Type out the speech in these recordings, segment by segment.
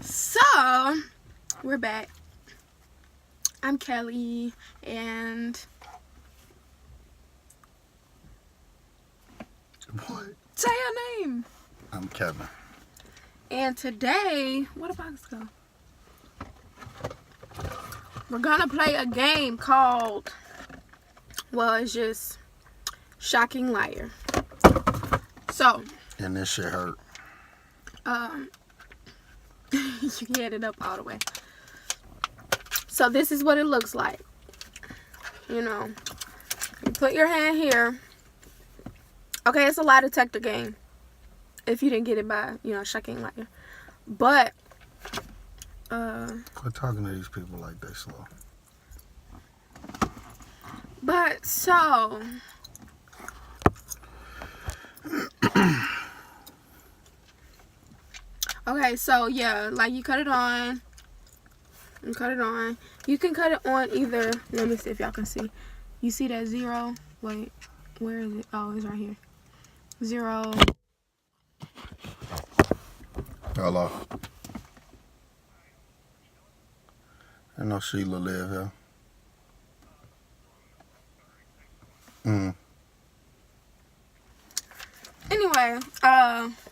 So, we're back. I'm Kelly, and What? say your name. I'm Kevin. And today, where the box go? We're gonna play a game called, well, it's just Shocking Liar. So, And this shit hurt. you can get it up all the way. So this is what it looks like. You know, you put your hand here. Okay, it's a lie detector game. If you didn't get it by, Shocking Liar. But, Quit talking to these people like they slow. but so, okay, so yeah, like you cut it on. You cut it on. You can cut it on either. Let me see if y'all can see. You see that 0? Wait, where is it? Oh, it's right here. 0. Hello. I know Sheila live here. Anyway,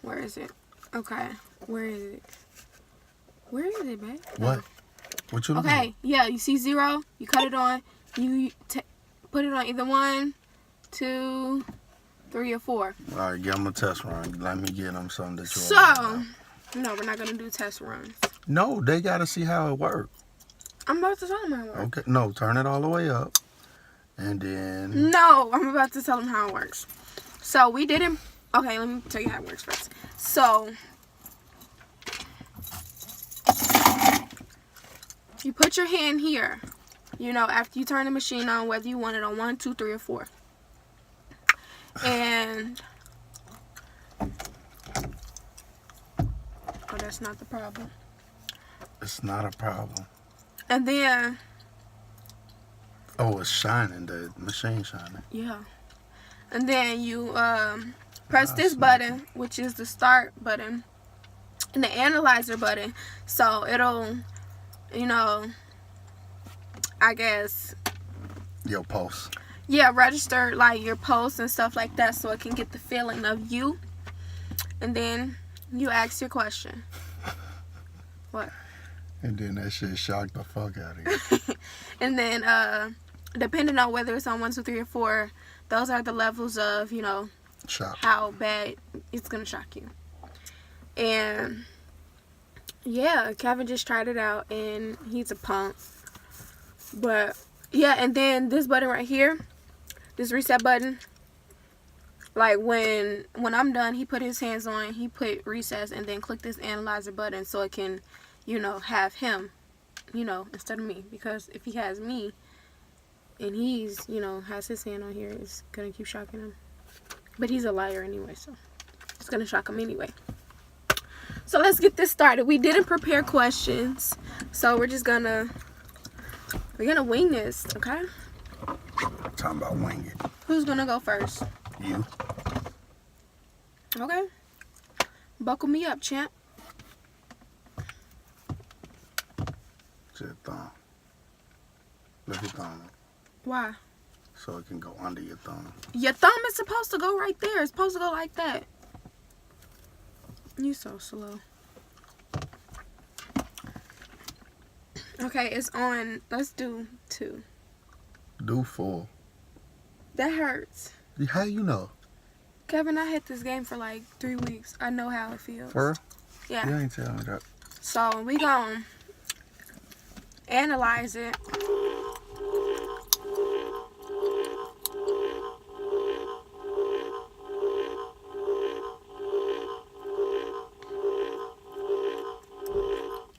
where is it? Okay, where is it? Where is it, babe? What? What you looking Okay, yeah, you see 0? You cut it on. You put it on either 1, 2, 3, or 4. at? All right, give them a test run. Let me get them something that you So, no, we're not going to do test runs. No, they got to see how it works. I'm about to tell them how it works. Okay, no, turn it all the way up. And then... No, I'm about to tell them how it works. So, we didn't... Okay, let me tell you how it works first. So, you put your hand here, after you turn the machine on, whether you want it on 1, 2, 3, or 4. And, oh, that's not the problem. It's not a problem. And then, Oh, it's shining. The machine's shining. yeah. And then you press this button, which is the start button, and the analyzer button. So it'll, I guess, Your pulse. yeah, register like your pulse and stuff like that, so it can get the feeling of you. And then you ask your question. What? And then that shit shocked the fuck out of you. And then, depending on whether it's on 1, 2, 3, or 4, those are the levels of, Shock. how bad it's gonna shock you. And yeah, Kevin just tried it out and he's a punk. But yeah, and then this button right here, this reset button, like when I'm done, he put his hands on, he put recess, and then click this analyzer button so it can, have him, instead of me. Because if he has me and he's, has his hand on here, it's gonna keep shocking him. But he's a liar anyway, so it's gonna shock him anyway. So let's get this started. We didn't prepare questions, so we're gonna wing this, okay? Talking about wing it. Who's gonna go first? You. Okay. Buckle me up, champ. It's your thumb. Lift your thumb up Why? so it can go under your thumb. Your thumb is supposed to go right there. It's supposed to go like that. You so slow. Okay, it's on. Let's do 2. Do 4. That hurts. How you know? Kevin, I hit this game for like 3 weeks. I know how it feels. For real? Yeah. You ain't tell me that. So we gonna analyze it.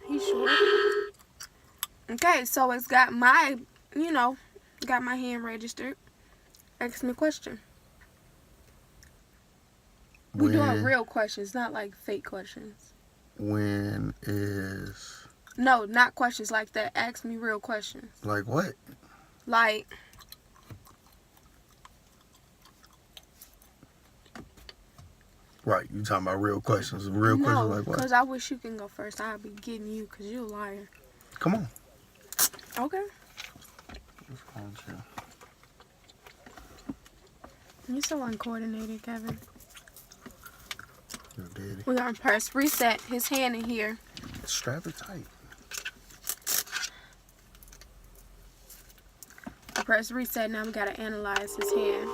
He's short. Okay, so it's got my, got my hand registered. Ask me a question. We're doing real questions, not like fake questions. When is... No, not questions like that. Ask me real questions. Like what? Like, Right, you talking about real questions. Real questions No, like what? because I wish you can go first. I'll be getting you because you're a liar. Come on. Okay. You're so uncoordinated, Kevin. Your daddy. We're going to press reset his hand in here. Strap it tight. Press reset. Now we got to analyze his hand.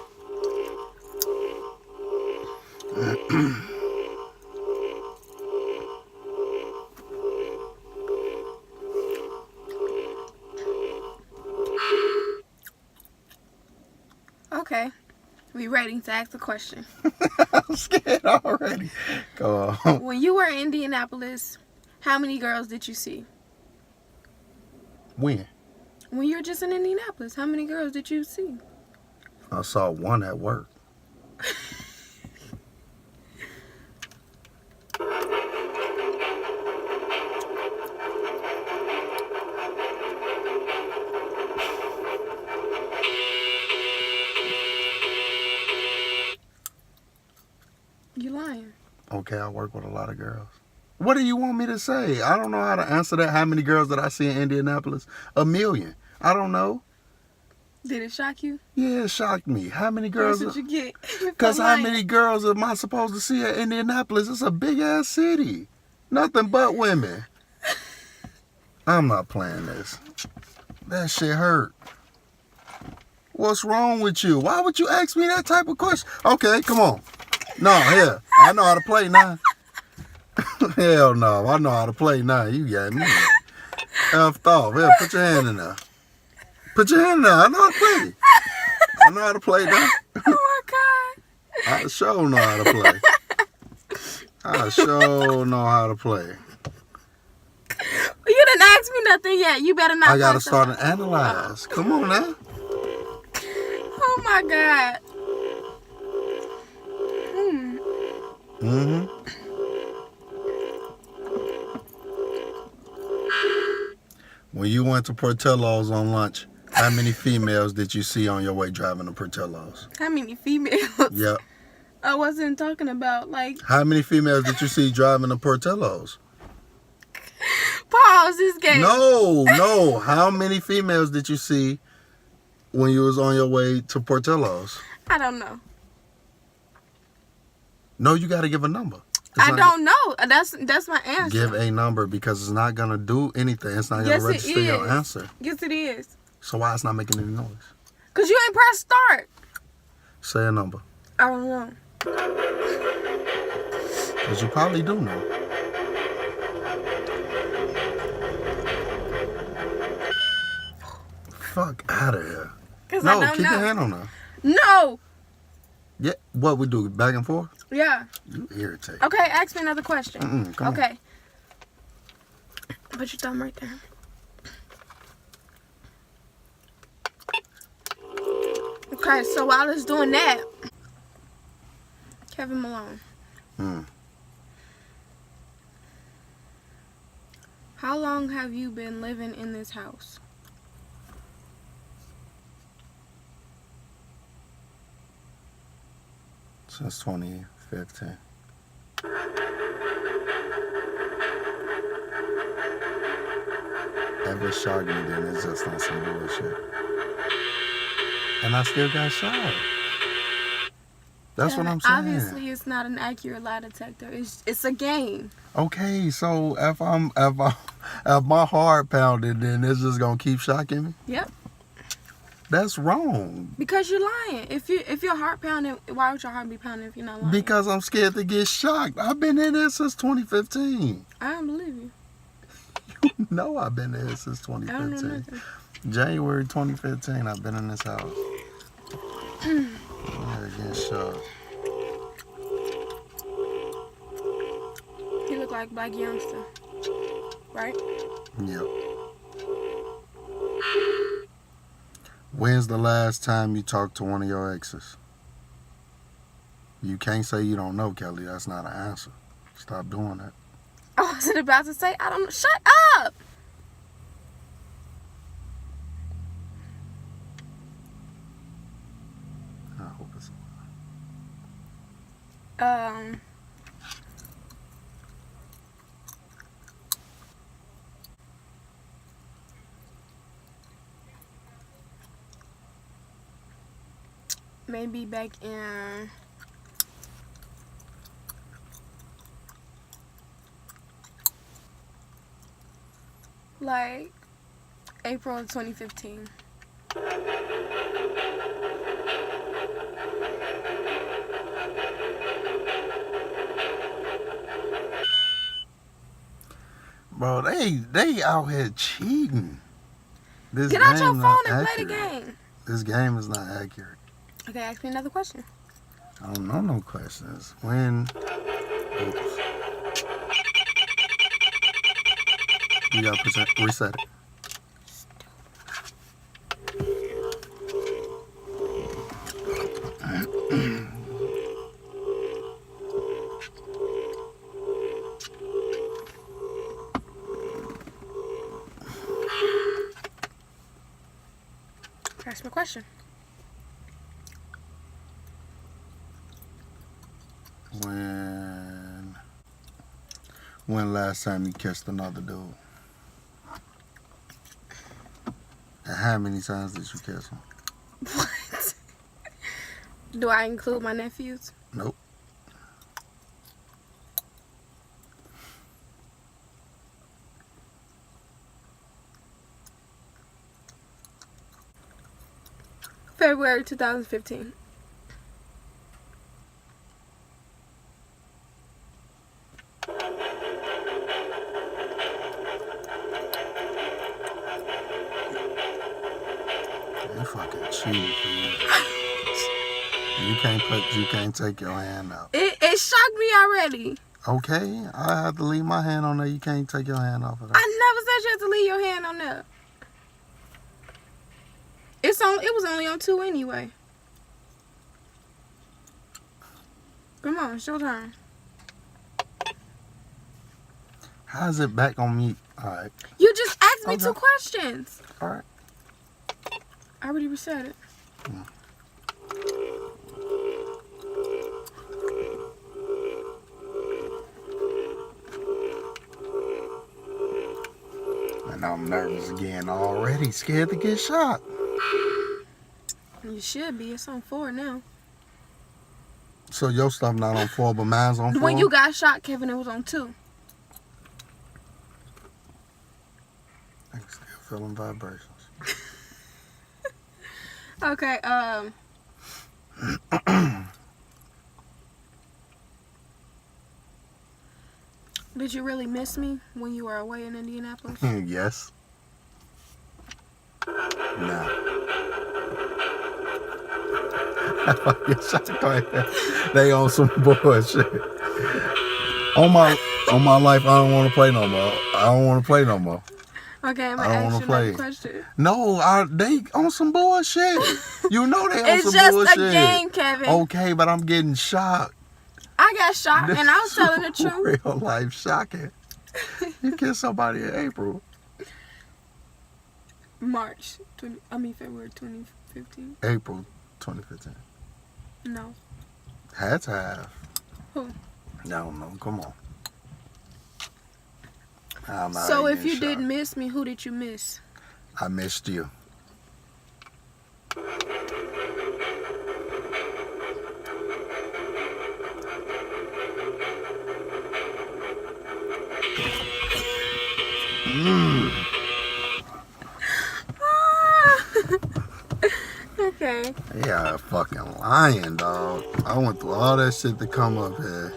Okay. We ready to ask the question. I'm scared already. Go on. When you were in Indianapolis, how many girls did you see? When? When you were just in Indianapolis, how many girls did you see? I saw one at work. You lying. Okay, I work with a lot of girls. What do you want me to say? I don't know how to answer that. How many girls did I see in Indianapolis? 1 million. I don't know. Did it shock you? Yeah, it shocked me. How many girls? That's what you get. Because how many girls am I supposed to see at Indianapolis? It's a big-ass city. Nothing but women. I'm not playing this. That shit hurt. What's wrong with you? Why would you ask me that type of question? Okay, come on. No, here. I know how to play now. Hell no. I know how to play now. You got me. Effed off. Here, put your hand in there. Put your hand in there. I know how to play. I know how to play now. Oh my God. I sure know how to play. I sure know how to play. You didn't ask me nothing yet. You better not. I gotta start and analyze. Come on now. Oh my God. Mm-hmm. When you went to Portillo's on lunch, how many females did you see on your way driving to Portillo's? How many females? Yep. I wasn't talking about like. How many females did you see driving to Portillo's? Pause this game. No. How many females did you see when you was on your way to Portillo's? I don't know. No, you got to give a number. I don't know. That's my answer. Give a number because it's not going to do anything. It's not going to register your answer. Yes, it is. So why it's not making any noise? Because you ain't pressed start. Say a number. I don't know. Because you probably do know. Fuck out of here. No, keep your hand on her. No. Yeah, what we do, back and forth? Yeah. You irritate. Okay, ask me another question. Come okay. on. Put your thumb right there. Okay, so while it's doing that, Kevin Malone. How long have you been living in this house? Since 2015. Ever shocked me, then it's just not some bullshit. And I still got shot. That's what I'm saying. Obviously, it's not an accurate lie detector. It's a game. Okay, so if my heart pounded, then it's just gonna keep shocking me. Yep. That's wrong. Because you're lying. If your heart pounding, why would your heart be pounding if you're not lying? Because I'm scared to get shocked. I've been in there since 2015. I don't believe you. You know I've been there since 2015. I don't know nothing. January 2015, I've been in this house. I'm getting shocked. You look like Black Youngster, right? Yep. When's the last time you talked to one of your exes? You can't say you don't know, Kelly. That's not an answer. Stop doing that. I wasn't about to say, I don't know. Shut up! I hope it's... maybe back in like April of 2015. Bro, they out here cheating. This Get out your game phone not and play the accurate. game. This game is not accurate. Okay, ask me another question. I don't know no questions. When? Oops. You gotta reset it. Ask me a question. When last time you kissed another dude? And how many times did you kiss him? What? Do I include my nephews? Nope. February 2015. You fucking cheating, dude. You can't take your hand out. It shocked me already. Okay, I have to leave my hand on there. You can't take your hand off of that. I never said you had to leave your hand on there. It was only on 2 anyway. Come on, it's your turn. How's it back on me? Alright. You just asked me Okay. 2 questions. Alright. I already reset it. And I'm nervous again already. Scared to get shot. You should be. It's on 4 now. So your stuff not on 4, but mine's on 4? When you got shot, Kevin, it was on 2. I'm still feeling vibrations. Okay, did you really miss me when you were away in Indianapolis? Yes. No. They on some bullshit. On my life, I don't want to play no more. Okay, I'm I gonna don't ask wanna you play. another question. No, they on some bullshit. You know they on It's some just bullshit. a game, Kevin. Okay, but I'm getting shocked. I got shot and I was This is telling the truth. Real life shocking. You kissed somebody in April. February 2015. April 2015. No. Had to have. Who? I don't know. Come on. I'm not So if getting you shocked. didn't miss me, who did you miss? I missed you. Okay. Yeah, fucking lying, dog. I went through all that shit to come up here.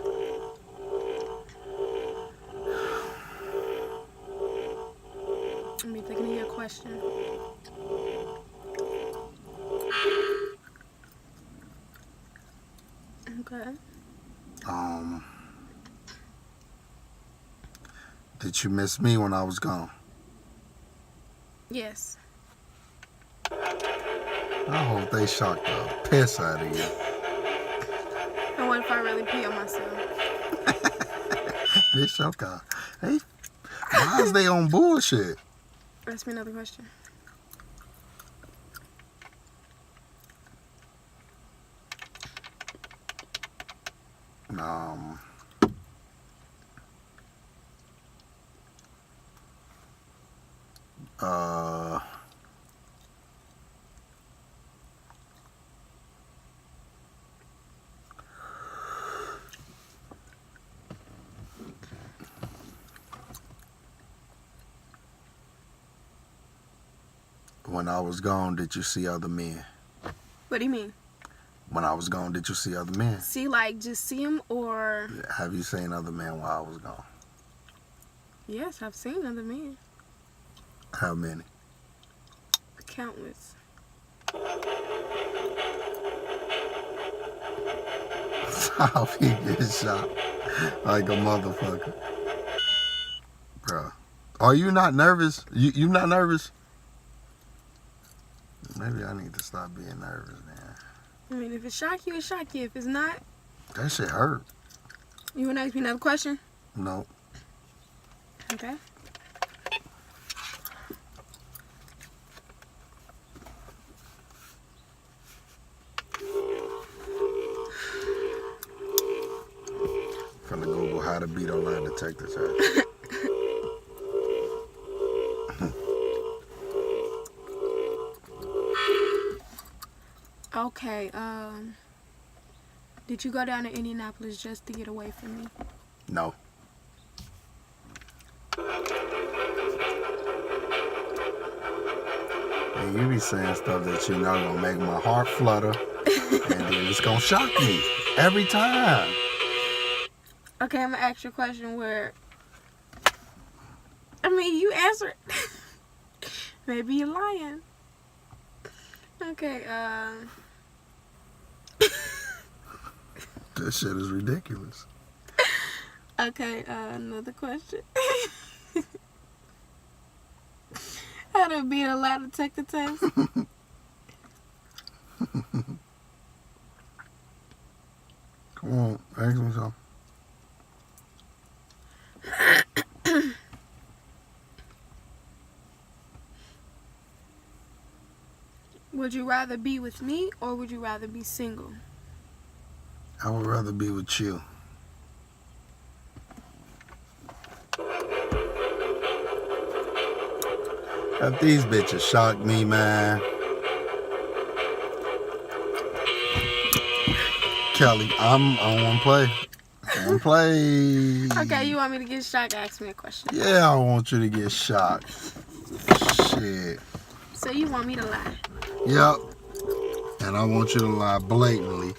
Let me think of your question. Okay. Did you miss me when I was gone? Yes. I hope they shocked the piss out of you. And what if I really pee on myself? They shocked her. Hey, why is they on bullshit? Ask me another question. Um, When I was gone, did you see other men? What do you mean? When I was gone, did you see other men? See, like, just see him, or... Have you seen other men while I was gone? Yes, I've seen other men. How many? Countless. Stop, he gets shot like a motherfucker. Bro, are you not nervous? You not nervous? Maybe I need to stop being nervous, man. I mean, if it shock you, it shock you. If it's not... That shit hurt. You want to ask me another question? No. Okay. Finna Google how to beat a lie detector test. Okay, did you go down to Indianapolis just to get away from me? No. And you be saying stuff that you know gonna make my heart flutter, and then it's gonna shock me every time. Okay, I'm gonna ask you a question where... I mean, you answer it. Maybe you're lying. Okay, This shit is ridiculous. Okay, another question. How to beat a lie detector test? Come on, ask me something. Would you rather be with me or would you rather be single? I would rather be with you. If these bitches shock me, man. Kelly, I don't want to play. I want to play. Okay, you want me to get shocked? Ask me a question. Yeah, I want you to get shocked. Shit. So you want me to lie? Yep. And I want you to lie blatantly.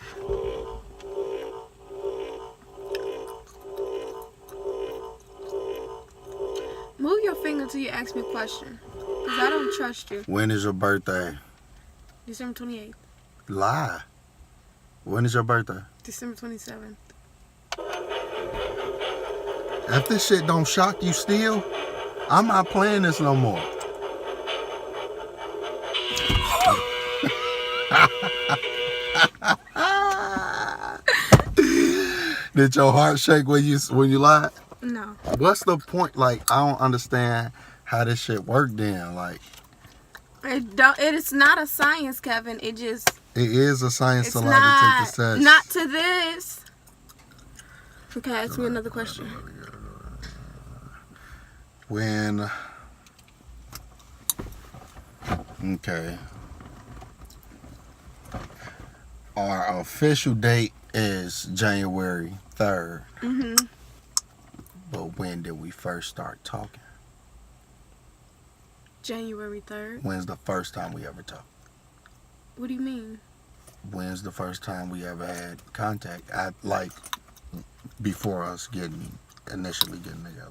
Move your finger till you ask me a question. Because I don't trust you. When is your birthday? December 28th. Lie. When is your birthday? December 27th. If this shit don't shock you still, I'm not playing this no more. Did your heart shake when you lied? No. What's the point? Like, I don't understand how this shit work then. Like, It is not a science, Kevin. It just... it is a science It's to lie to take this test. not to this. Okay, ask me another question. When... Okay. Our official date is January 3rd. Mm-hmm. But when did we first start talking? January 3rd. When's the first time we ever talked? What do you mean? When's the first time we ever had contact? Like, before us initially getting together.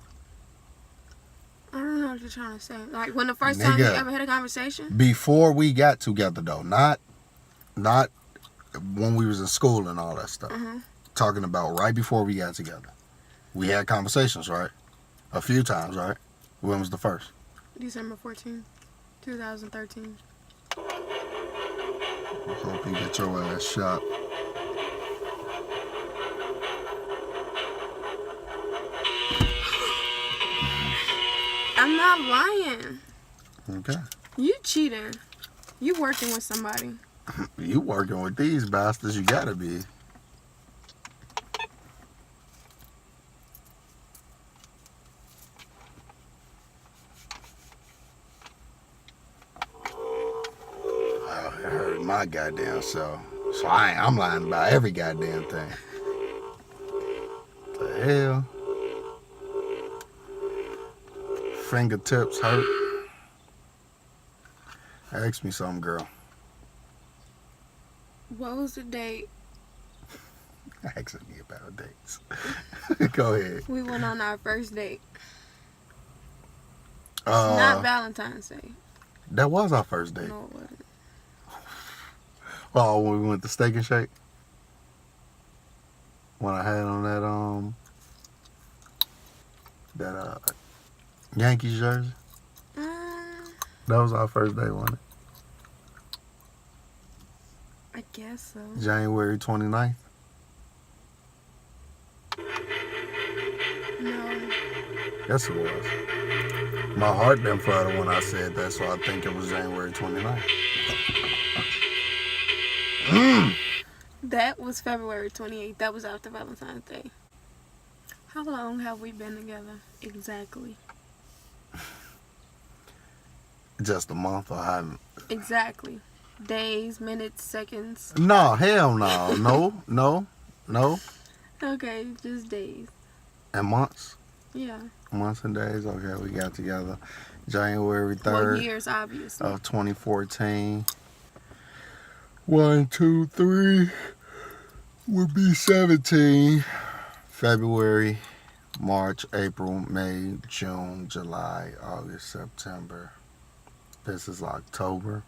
I don't know what you're trying to say. Like, when the first time you Nigga. ever had a conversation? Before we got together, though. Not when we was in school and all that stuff. Uh-huh. Talking about right before we got together. We had conversations, right? A few times, right? When was the first? December 14th, 2013. Hope you get your ass shot. I'm not lying. Okay. You cheating. You working with somebody. You working with these bastards, you gotta be. Oh, it hurt my goddamn self. So I'm lying about every goddamn thing. The hell? Fingertips hurt. Ask me something, girl. What was the date? Asking me about dates. Go ahead. We went on our first date. It's Uh, not Valentine's Day. That was our first date. No, it wasn't. Oh, when we went to Steak and Shake. When I had on that Yankees jersey. That was our first day, wasn't it? I guess so. January 29th. No. Yes, it was. My heart didn't flutter when I said that, so I think it was January 29th. That was February 28th. That was after Valentine's Day. How long have we been together? Exactly. Just a month, I haven't. Exactly. Days, minutes, seconds. No, hell no. No. Okay, just days. And months? Yeah. Months and days. Okay, we got together January 3rd. Well, years, obviously. Of 2014. 1, 2, 3 would be 17. February, March, April, May, June, July, August, September. This is October.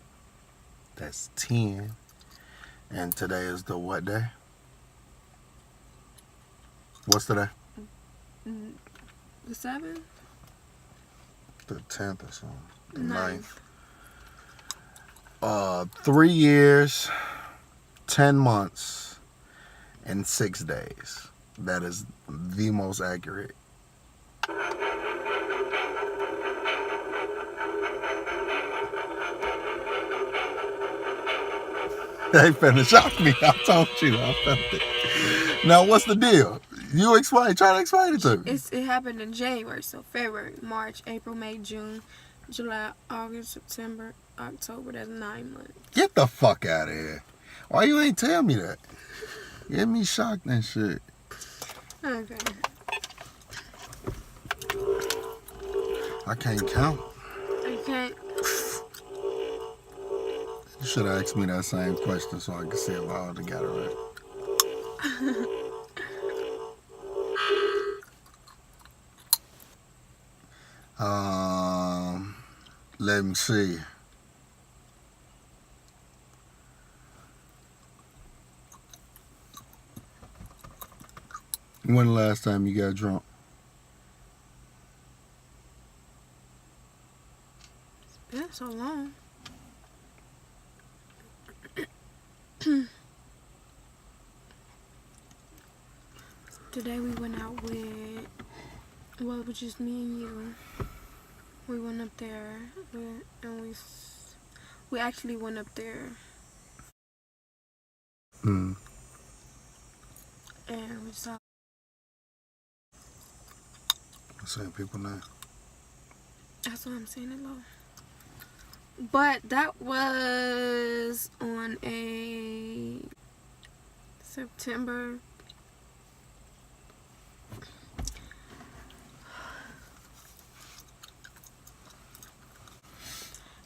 That's 10. And today is the what day? What's today? The 7th? The 10th or something. The 9th. 3 years, 10 months, and 6 days. That is the most accurate. They finna shock me. I told you. I felt it. Now, what's the deal? You explain. Try to explain it to me. It happened in January, so February, March, April, May, June, July, August, September, October. That's 9 months. Get the fuck out of here. Why you ain't tell me that? Get me shocked and shit. Okay. I can't count. You can't. You should have asked me that same question so I could see if I would have got it right. Let me see. When the last time you got drunk? It's been so long. Today we went out with, well, it was just me and you. We went up there, and we actually went up there. Mm. And we saw. Saying people name. That's what I'm saying it low. But that was on a September.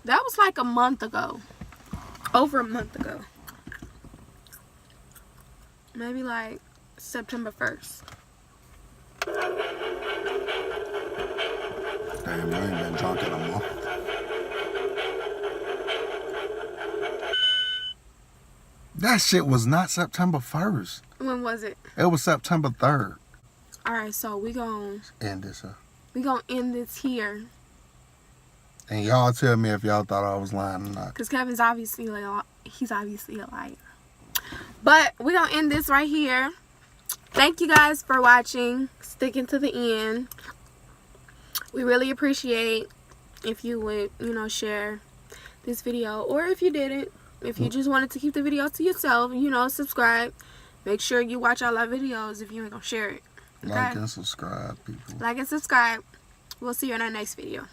That was like a month ago. Over a month ago. Maybe like September 1st. Damn, you ain't been drunk in a month. That shit was not September 1st. When was it? It was September 3rd. Alright, so we gonna End this. end this here. And y'all tell me if y'all thought I was lying or not. Because Kevin's obviously he's obviously a liar. But we gonna end this right here. Thank you guys for watching, sticking to the end. We really appreciate if you would, share this video. Or if you didn't, if you just wanted to keep the video to yourself, subscribe. Make sure you watch all our videos if you ain't gonna share it. Okay? Like and subscribe, people. Like and subscribe. We'll see you in our next video.